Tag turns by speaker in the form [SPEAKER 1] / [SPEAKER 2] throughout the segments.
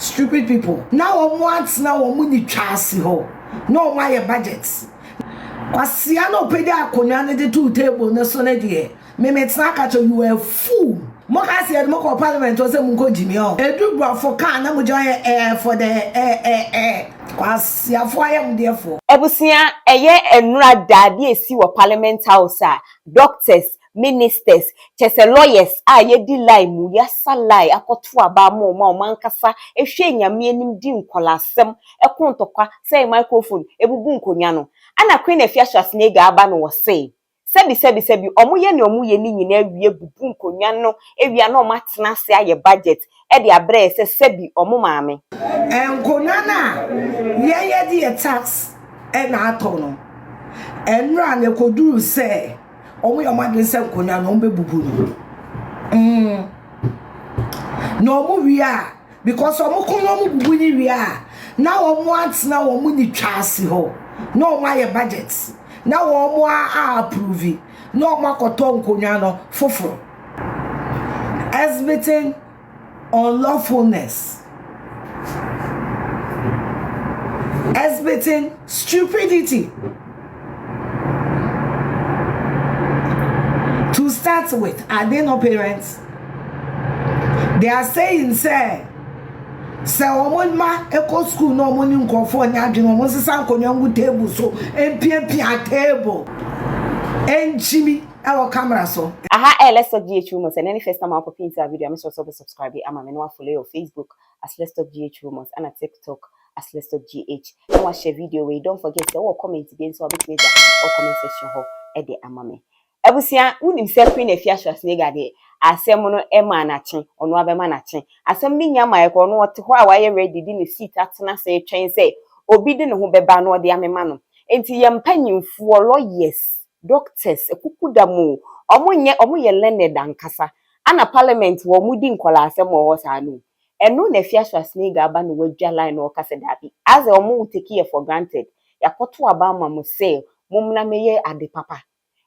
[SPEAKER 1] stupid people. Now once now money chasi ho. No my budgets. Kwasia no pede akonya ne de two table na so na de. Me metna ka you a fool. Mo ka se mo ko parliament o se mo ko jimi o. Edu bro for car na mo join for the kwasia for am therefore.
[SPEAKER 2] Ebusia eye enura dade esi wo parliament house a doctors ministers chese lawyers a ye di lie mu ya salai akoto aba mo ma o mankasa ehwe nyame anim di nkolasem ekontokwa say microphone ebubu nkonya no ana Queen Afia Schwarzenegger aba no wo say sebi omuye ne omuye ni nyina awie bubu nkonya no ewia na o matena se aye budget e de abre se sebi omu maame
[SPEAKER 1] nkonya na ye di tax e na ato no enra ne koduru se omo yo madwe se nkonya no be bubu no no mu wia because omo kono mu bubu ni wia na omo antina omo ni twase ho no my budget na omo approve no makoto nkonya no foforo exhibiting unlawfulness, exhibiting stupidity. To start with, are they no parents? They are saying, say woman ma eco school no money nko for nya adwene mo sesa nkonya ngu table so MP a table en Jimmy our camera so
[SPEAKER 2] aha let's talk GH rumors. And any first time I pop into a video, I'm also subscribe I'm a follow your Facebook as let's talk GH rumors and a TikTok as let's talk GH. Now share video way, don't forget to comment again so bit later or comment section ho e de amame ebusia unim se Queen Afia Schwarzenegger de asem no ema na chen ono abema na chen asem ni nya mai ko no wote ho a waye ready di ne seat atena se twen se obi de ne ho beba no de amema no enti ye mpanyimfo lawyers doctors ekukudamu omo ye learned ankasa ana parliament wo mudi nkola asem wo sa no eno na Afia Schwarzenegger aba no wadwa line no kase dabi as omo take here for granted yakoto aba ma mo say mumna meye ade papa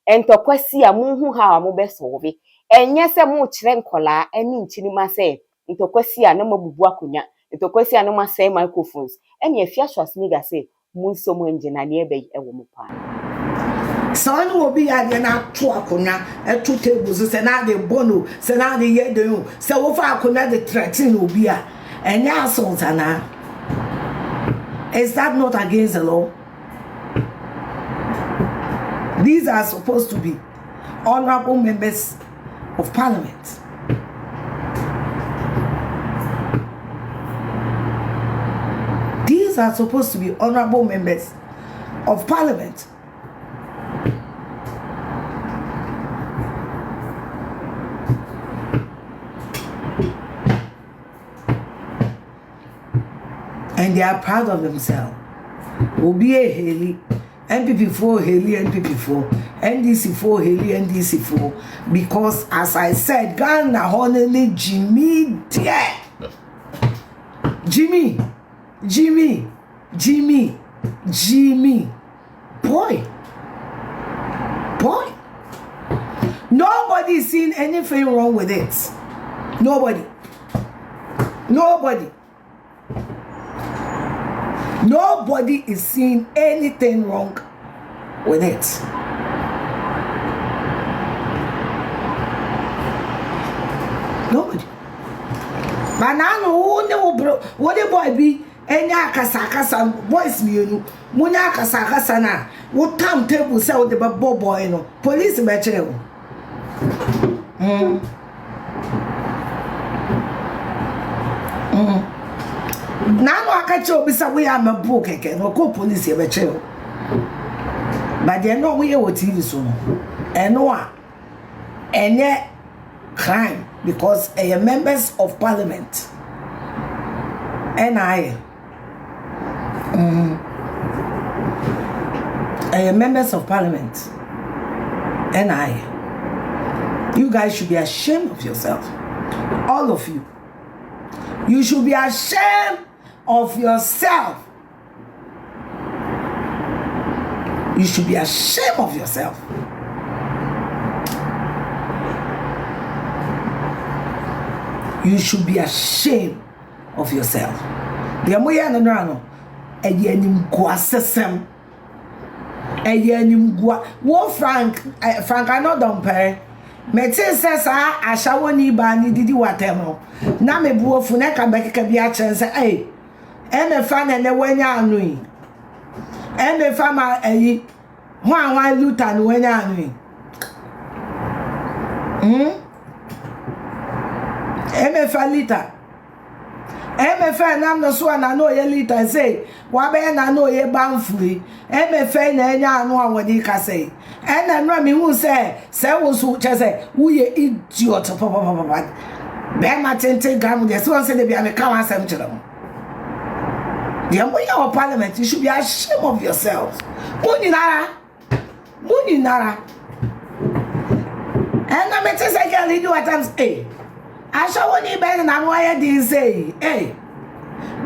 [SPEAKER 2] entokwasi a munhu ha mo be solve enye se mo kire nkola ani nchirima se entokwasi a na mabubu akonya entokwasi a na ma say microphones ene Afia Schwarzenegger se munso mo engina ne ebe ewo mo pa
[SPEAKER 1] so no obi ade na to akonya eto tables se na de bono se na de ye de you se wo fa akonya de threaten obi a enye assault ana. Is that not against the law? These are supposed to be honorable members of parliament. These are supposed to be honorable members of parliament. And they are proud of themselves. Obi a Haley, NPP4 Haley, NPP4, NDC4 Haley, NDC4. Because as I said, Ghana honestly Jimmy dear. Jimmy. Boy. Nobody is seeing anything wrong with it. Nobody is seeing anything wrong with it. Nobody. But now, what the boy be? Enya akasa boys mienu munya akasa na wo tam table say wo de boy no police be chere wo na no akache obi say we am book keke no ko police be chere wo but they know we wo TV so no eno a enye crime because members of parliament and members of parliament and you guys should be ashamed of yourself. All of you. You should be ashamed of yourself. You should be ashamed of yourself. You should be ashamed of yourself. The moya no no eyenim guasesem eyenim gua wo Frank I no don pere me tin say sa ashawo ni ba ni didi watemo na me buofu na ka bekeka bi a chen say eh me fa na ne wanya anu yi me fa ma eyi ho anwan luta no wanya anu yi me fa lita me fa na no so na no ye lita say wa be na no ye banfuri me fa na enya anu awodi ka say na no me hu say wo so che say wo ye idiot papa be ma tente gam de so say de bia me ka wan sam kire mo the Member of Parliament, you should be ashamed of yourselves. Moni nara. And I mean, I can lead you at times. Hey, I shall only be in a wire didn't say. Hey,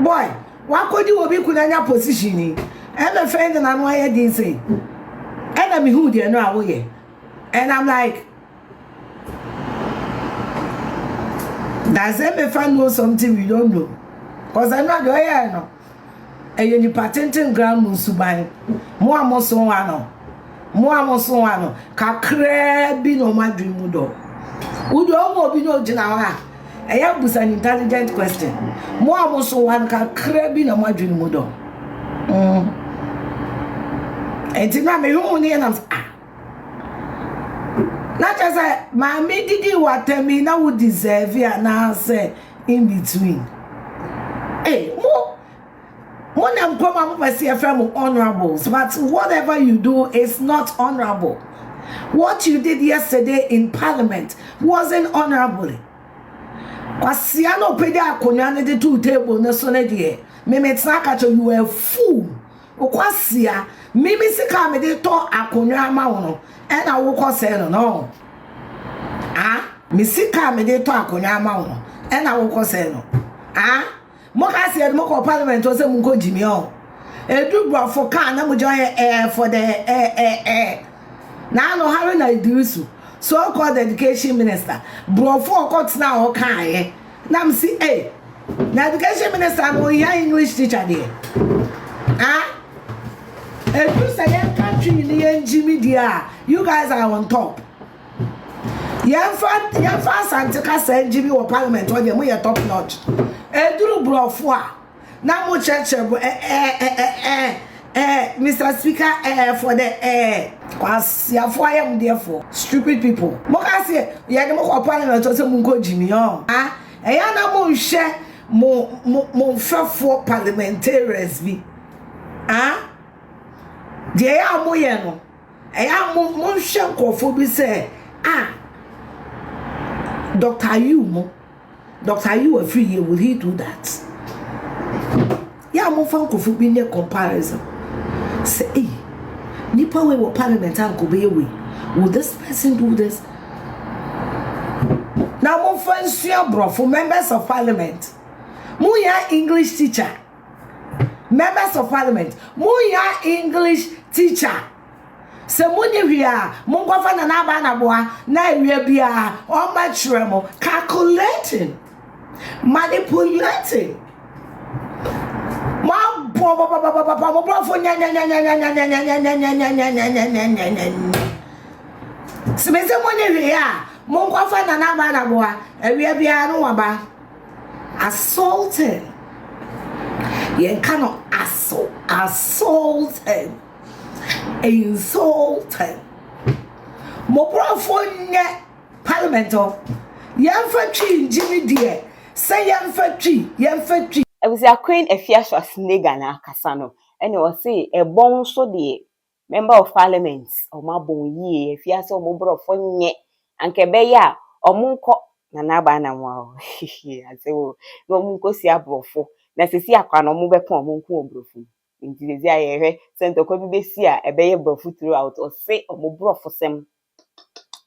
[SPEAKER 1] boy, what could you be in your position? And a friend and I'm wire didn't say. And I'm who they know away. And I'm like, does every know something we don't know? Because I'm not going no. And you patenting ground musubai. Mo amoso wano. Kakre bi no madri mudo. Udo omo bi no jina wa. Eya busa an intelligent question. Mo amoso wano kakre bi no madri mudo. Enti na me hu ni na not just say my me didi watemi na would deserve ya na say in between. Hey, When I'm going to see a firm honorables, but whatever you do is not honorable. What you did yesterday in Parliament wasn't honorable. Kwasiano pede akonyane de two table na so na de. Meme tsaka to you a fool. Okwasia, mimi sika me de to akonwa ma wo no. E na wo ko se no. Ah, mi sika me de to akonwa ma wo no. E na wo ko se no. Ah, Moka said Moko Parliament was a Munko Jimmy. A do for car, no join air for the air. Now, no, how I do so. So called Education Minister. Bro, 4 courts now, okay. Now, see, eh. Now, Education Minister, I'm your English teacher there. Ah? A do say, country in the Jimmy, dear. You guys are on top. Yamfa Santika said Jimmy or Parliament or the way top notch. Eduru brofwa. Na mo church Mr. Speaker for the kwasi afo ayam therefore stupid people. Mo ka say ye de mo ko Parliament o say mo ko Jimmy on. Ah, eya na mo hwe mo fefo parliamentarians bi. Ah? De ya mo ye no. Eya mo hwe nkofo bi say ah Dr. You a free year, will he do that? Yeah, I'm from Kofu in comparison. Say, hey, Nipa we will Parliament and go be away. Will this person do this? Now, my friends, bro, for members of Parliament, Muya English teacher, members of Parliament, Muya English teacher. Se munye hia mungo fa na ba na boa na ewie bia o ma tremo calculating manipulating ma bo fo nya se me se munye hia mungo fa na ba na boa ewie bia no wa ba assaulted yen cannot assaulted insulted. Mobrafo Parliament Yamfatri Jimmy dear. Say Yamfatri.
[SPEAKER 2] I was a queen Afia Schwarzenegger na Casano. And it was say a bon so de Member of Parliaments or my bon ye Afia so mobrafo nye and kebeya or munko na nabana wow. I say, oh, no munko si abrofo. Na sisi akwa no mubepon munko obrofo. Inti lezi ayehe sento kwa bibesi a ebeye brofu throughout or say omo brofo sem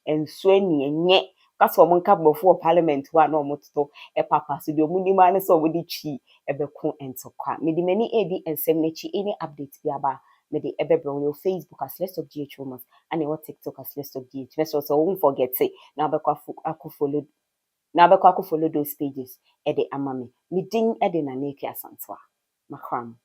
[SPEAKER 2] ensweni enye kasi omo nka brofu of Parliament wa na omo toto papa so de omo nima ne so wodi chi ebeko entokwa me di mani edi ensem nechi any update bi aba me di ebebro your Facebook as Let's Talk GH and your TikTok as Let's Talk GH. So won't forget say now follow na abekwa ko follow those pages e de ama me din e de na neki asantoa makram